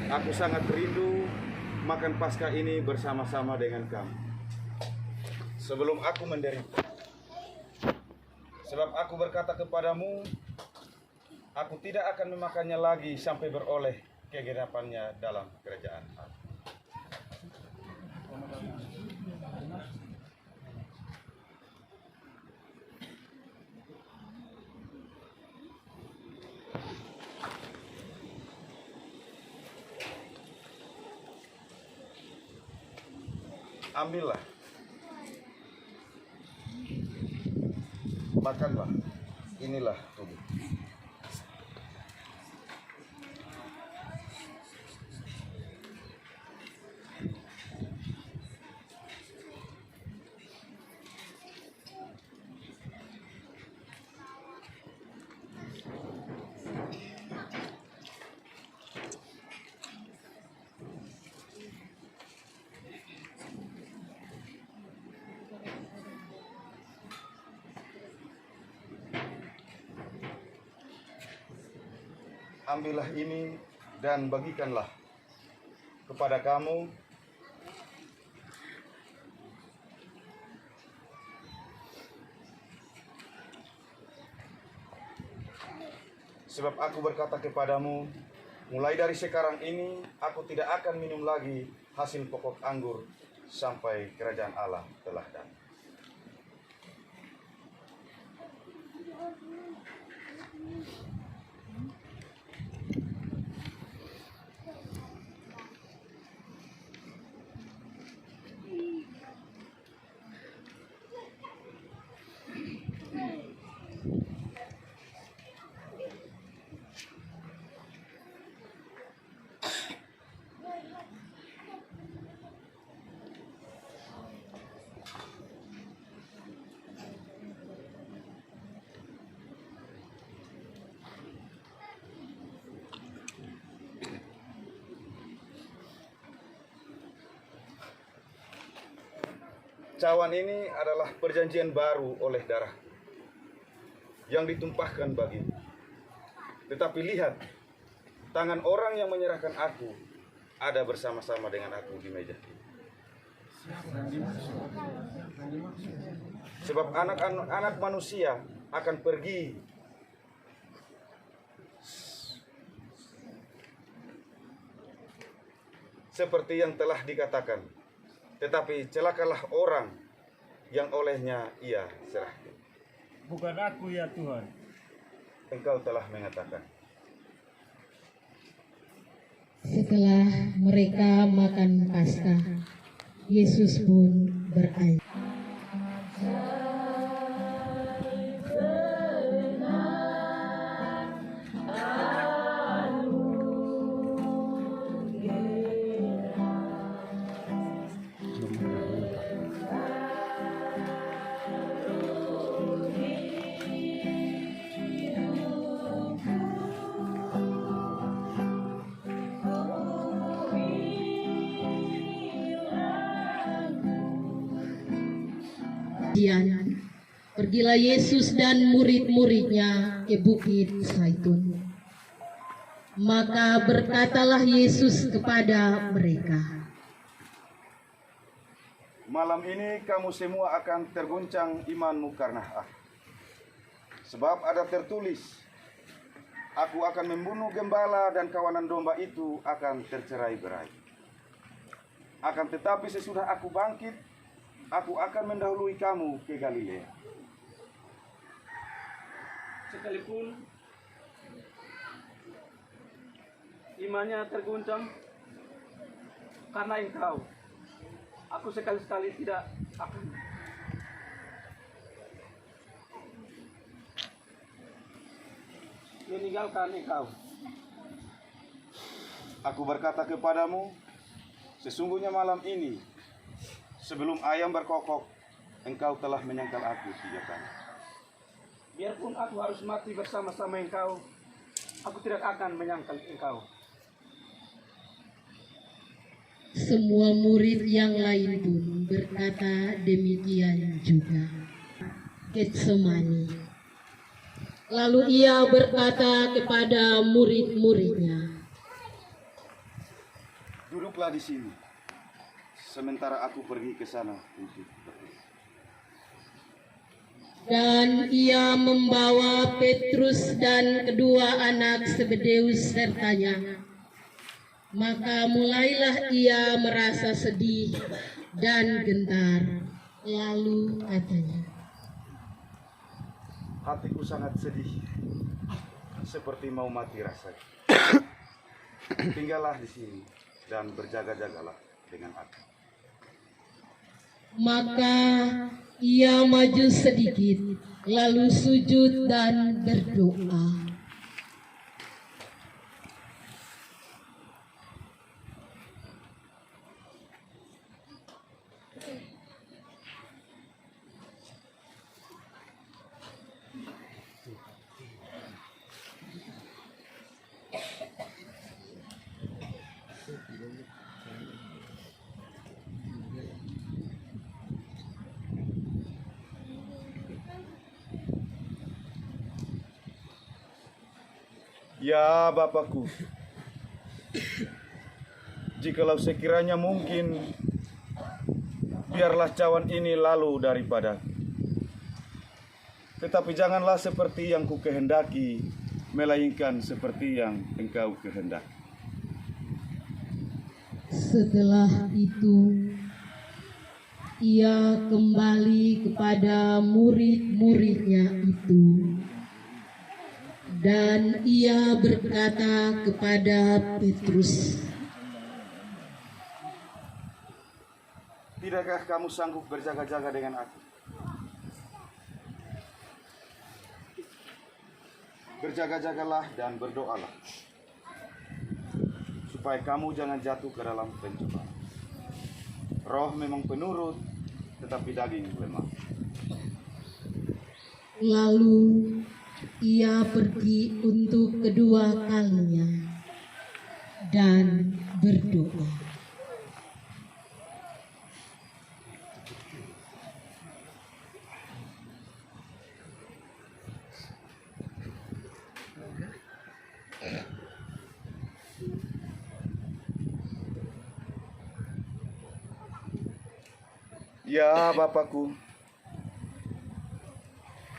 Aku sangat rindu makan Paskah ini bersama-sama dengan kamu. Sebelum aku menderita. Sebab aku berkata kepadamu, aku tidak akan memakannya lagi sampai beroleh kegenapannya dalam kerajaan Allah. Ambillah, makanlah, inilah tubuh. Ambillah ini dan bagikanlah kepada kamu. Sebab aku berkata kepadamu, mulai dari sekarang ini aku tidak akan minum lagi hasil pokok anggur sampai kerajaan Allah telah datang. Cawan ini adalah perjanjian baru oleh darah yang ditumpahkan bagimu. Tetapi lihat, tangan orang yang menyerahkan aku ada bersama-sama dengan aku di meja ini. Sebab anak manusia akan pergi seperti yang telah dikatakan. Tetapi celakalah orang yang olehnya ia serahkan. Bukan aku ya Tuhan. Engkau telah mengatakan. Setelah mereka makan Paskah, Yesus pun berair. Kemudian pergilah Yesus dan murid-muridnya ke Bukit Zaitun. Maka berkatalah Yesus kepada mereka, Malam ini kamu semua akan terguncang imanmu karena aku. Sebab ada tertulis, aku akan membunuh gembala dan kawanan domba itu akan tercerai-berai. Akan tetapi sesudah aku bangkit, aku akan mendahului kamu ke Galilea. Sekalipun imannya terguncang karena engkau, aku sekali-sekali tidak akan meninggalkan engkau. Aku berkata kepadamu, sesungguhnya malam ini, sebelum ayam berkokok, engkau telah menyangkal aku 3 kali. Biarpun aku harus mati bersama-sama engkau, aku tidak akan menyangkal engkau. semua murid yang lain pun berkata demikian juga. Getsemani. Lalu ia berkata kepada murid-muridnya, Duduklah di sini, sementara aku pergi ke sana untuk berdoa. Dan ia membawa Petrus dan kedua anak Zebedeus sertanya. Maka mulailah ia merasa sedih dan gentar. Lalu katanya, Hatiku sangat sedih, seperti mau mati rasanya. Tinggallah di sini dan berjaga-jagalah dengan aku. maka ia maju sedikit, lalu sujud dan berdoa. Ya Bapakku, jikalau sekiranya mungkin, biarlah cawan ini lalu daripada. Tetapi janganlah seperti yang ku kehendaki, melainkan seperti yang Engkau kehendaki. Setelah itu, ia kembali kepada murid-muridnya itu. Dan ia berkata kepada Petrus, Tidakkah kamu sanggup berjaga-jaga dengan aku? Berjaga-jagalah dan berdoalah, supaya kamu jangan jatuh ke dalam pencobaan. Roh memang penurut, tetapi daging lemah. lalu ia pergi untuk kedua kalinya dan berdoa. Ya Bapakku,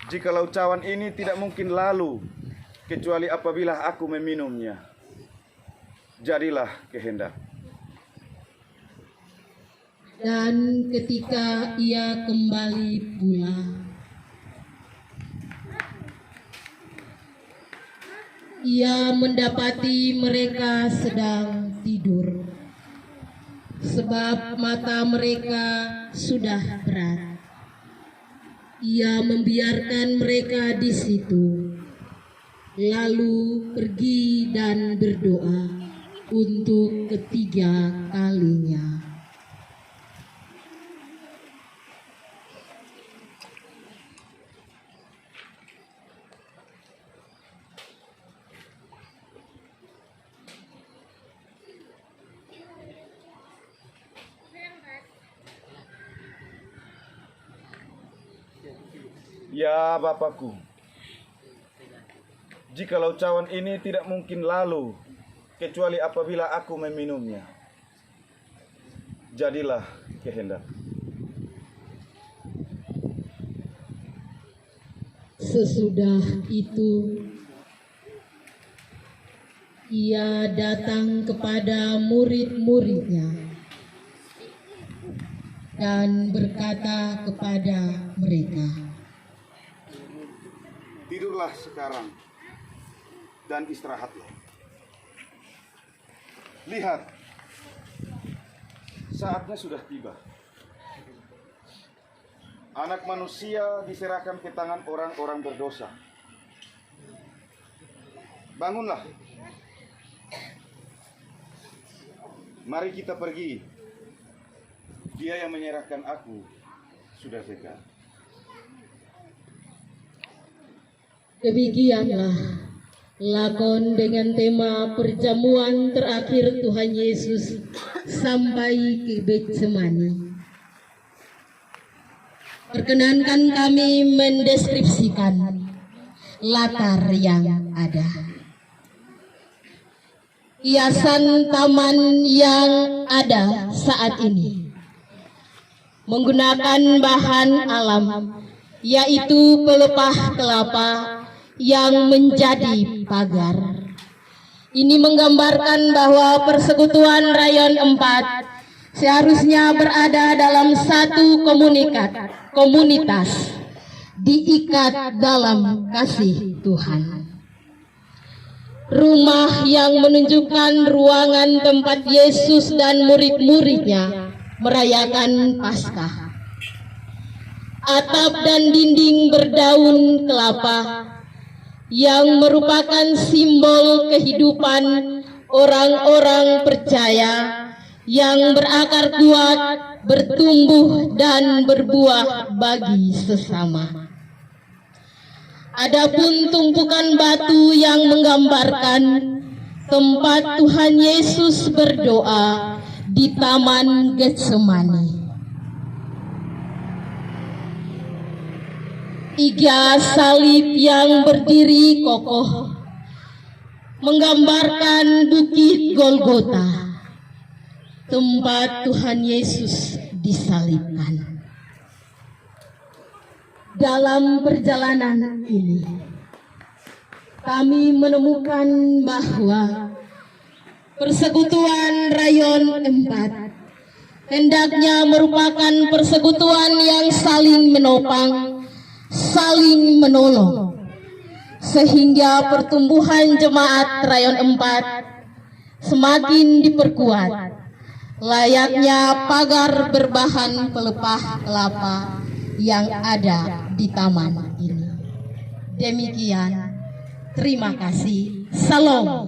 jikalau cawan ini tidak mungkin lalu, kecuali apabila aku meminumnya, jadilah kehendak. Dan ketika ia kembali pulang, ia mendapati mereka sedang tidur, sebab mata mereka sudah berat. Ia membiarkan mereka di situ, lalu pergi dan berdoa untuk ketiga kalinya. Ya Bapakku, jikalau cawan ini tidak mungkin lalu, kecuali apabila aku meminumnya, jadilah kehendak. Sesudah itu, ia datang kepada murid-muridnya dan berkata kepada mereka, Tidurlah sekarang dan istirahatlah. Lihat, saatnya sudah tiba. Anak manusia diserahkan ke tangan orang-orang berdosa. Bangunlah. Mari kita pergi. Dia yang menyerahkan aku sudah dekat. Demikianlah lakon dengan tema perjamuan terakhir Tuhan Yesus sampai ke Getsemani. Perkenankan kami mendeskripsikan latar yang ada. hiasan taman yang ada saat ini menggunakan bahan alam, yaitu pelepah kelapa yang menjadi pagar. Ini menggambarkan bahwa Persekutuan Rayon 4 seharusnya berada dalam satu komunitas, diikat dalam kasih Tuhan. Rumah yang menunjukkan ruangan tempat Yesus dan murid-muridnya merayakan Paskah. Atap dan dinding berdaun kelapa yang merupakan simbol kehidupan orang-orang percaya yang berakar kuat, bertumbuh dan berbuah bagi sesama. Adapun tumpukan batu yang menggambarkan tempat Tuhan Yesus berdoa di Taman Getsemani. Tiga salib yang berdiri kokoh menggambarkan Bukit Golgota, tempat Tuhan Yesus disalibkan. Dalam perjalanan ini, kami menemukan bahwa Persekutuan Rayon 4 hendaknya merupakan persekutuan yang saling menopang, saling menolong, sehingga pertumbuhan jemaat Rayon 4 semakin diperkuat, layaknya pagar berbahan pelepah kelapa yang ada di taman ini. Demikian, terima kasih. Salam.